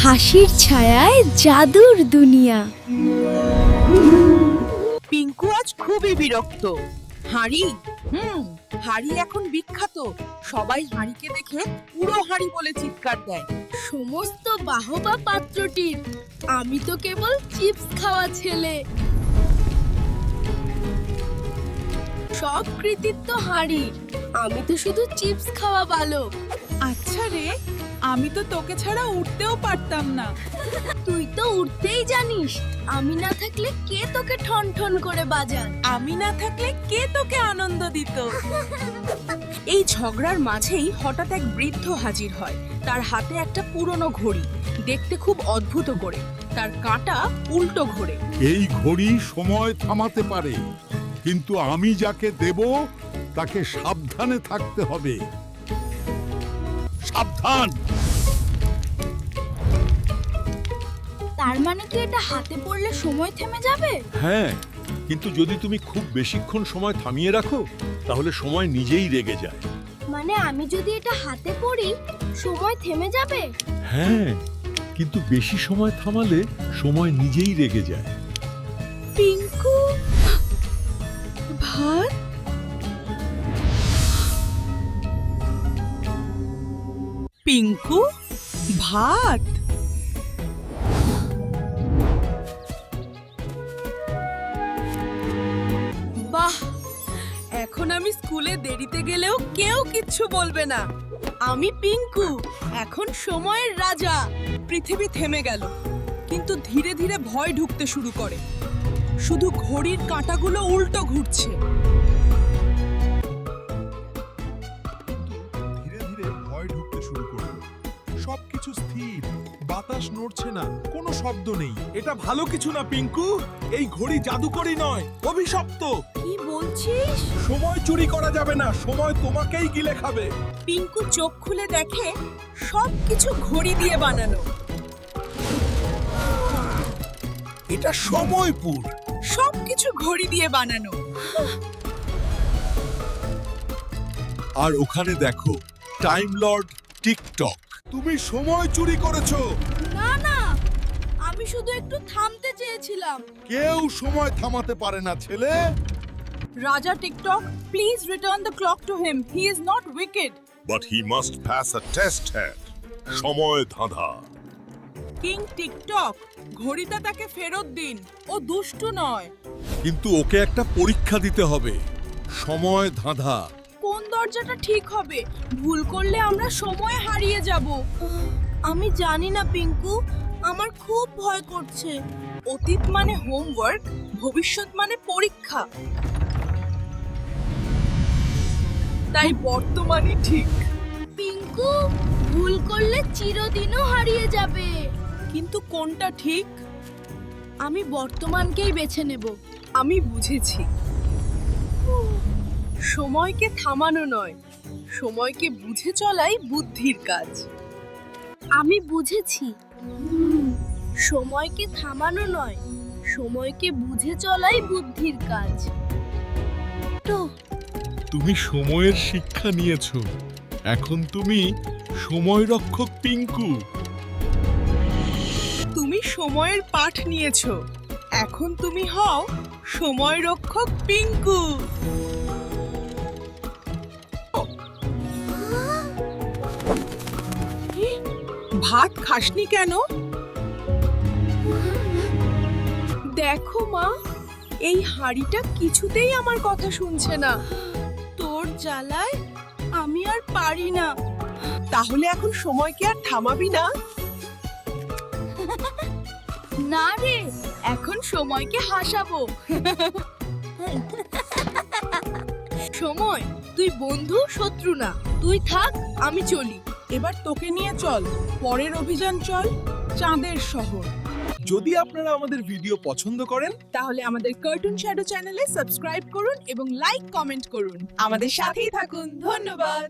হাসির ছায়ায় জাদুর দুনিয়া। পিঙ্কু আজ খুবই বিরক্ত। হাঁড়ি হাঁড়ি এখন বিখ্যাত। সবাই হাঁড়িকে দেখে পুরো হাঁড়ি বলে চিৎকার দেয়। সমস্ত বাহবা পাত্রটির, আমি তো কেবল চিপস খাওয়া ছেলে। সব কৃতিত্ব হাঁড়ির, আমি তো শুধু চিপস খাওয়া বালক। আচ্ছা রে, আমি তো তোকে ছাড়া উঠতেও পারতাম না। তুই তো উঠতেই জানিস, আমি না থাকলে কে তোকে ঠন ঠন করে বাজান? আমি না থাকলে কে তোকে আনন্দ দিত? এই ঝগড়ার মাঝেই হঠাৎ এক বৃদ্ধ হাজির হয়। তার হাতে একটা পুরনো ঘড়ি, দেখতে খুব অদ্ভুত করে। তার কাঁটা উল্টো ঘোরে। এই ঘড়ি সময় থামাতে পারে, কিন্তু আমি যাকে দেব তাকে সাবধানে থাকতে হবে। সাবধান! তার মানে কি এটা হাতে পড়লে সময় থেমে যাবে? হ্যাঁ, কিন্তু যদি তুমি খুব বেশিক্ষণ সময় থামিয়ে রাখো তাহলে সময় নিজেই রেগে যায়। মানে আমি যদি এটা হাতে পড়ি সময় থেমে যাবে? হ্যাঁ, কিন্তু বেশি সময় থামালে সময় নিজেই রেগে যায়। পিঙ্কু, ভাত? পিঙ্কু, ভাত? বাহ, এখন আমি স্কুলে দেরিতে গেলেও কেউ কিচ্ছু বলবে না। আমি পিঙ্কু, এখন সময়ের রাজা। পৃথিবী থেমে গেল, কিন্তু ধীরে ধীরে ভয় ঢুকতে শুরু করে। শুধু ঘড়ির কাঁটাগুলো উল্টো ঘুরছে। ধীরে ধীরে ভয় ঢুকতে শুরু করলো। সবকিছু স্থির, বাতাস নড়ছে না, কোনো শব্দ নেই। এটা ভালো কিছু না পিঙ্কু, এই ঘড়ি জাদুকরি নয়, অভিশপ্ত। কি বলছিস? সময় চুরি করা যাবে না, সময় তোমাকেই গিলে খাবে। পিঙ্কু চোখ খুলে দেখে সবকিছু ঘড়ি দিয়ে বানানো। এটা সময়পুর। সবকিছু ঘড়ি দিয়ে বানানো। আর ওখানে দেখো, টাইম লর্ড টিকটক। তুমি সময় চুরি করেছো। না না, আমি শুধু একটু থামতে চেয়েছিলাম। কেউ সময় থামাতে পারে না ছেলে। রাজা TikTok, please return the clock to him, he is not wicked. But he must pass a test head. সময় ধাঁধা। কিং টিকটক, ঘড়িটা তাকে ফেরত দিন, ও দুষ্টু নয়। কিন্তু ওকে একটা পরীক্ষা দিতে হবে। সময় ধাঁধা। কোন দরজাটা ঠিক হবে? ভুল করলে আমরা সময় হারিয়ে যাব। আমি জানি না পিঙ্কু, আমার খুব ভয় করছে। অতীত মানে হোমওয়ার্ক, ভবিষ্যৎ মানে পরীক্ষা। তাই বর্তমানই ঠিক। পিঙ্কু, ভুল করলে চিরদিনও হারিয়ে যাবে। কিন্তু কোনটা ঠিক? আমি বর্তমানকেই বেছে নেব। আমি বুঝেছি। সময়কে থামানো নয়, সময়কে বুঝে চলাই বুদ্ধির কাজ। আমি বুঝেছি। সময়কে থামানো নয়, সময়কে বুঝে চলাই বুদ্ধির কাজ। তো তুমি সময়ের শিক্ষা নিয়েছো, এখন তুমি সময় রক্ষক পিঙ্কু। তুমি সময়ের পাঠ নিয়েছো, এখন তুমি হও সময় রক্ষক পিঙ্কু। ভাত খাসনি কেন? দেখো মা, এই হাঁড়িটা কিছুতেই আমার কথা শুনছে না। তোর জ্বালায় আমি আর পারি না। তাহলে এখন সময়কে আর থামাবি না? না রে, এখন সময়কে হাসাবো। সময়, তুই বন্ধু শত্রু না। তুই থাক, আমি চলি। এবার তোকে নিয়ে চল, পরের অভিযান চল, চাঁদের শহর। যদি আপনারা আমাদের ভিডিও পছন্দ করেন, তাহলে আমাদের কার্টুন শ্যাডো চ্যানেলে সাবস্ক্রাইব করুন এবং লাইক কমেন্ট করুন। আমাদের সাথেই থাকুন। ধন্যবাদ।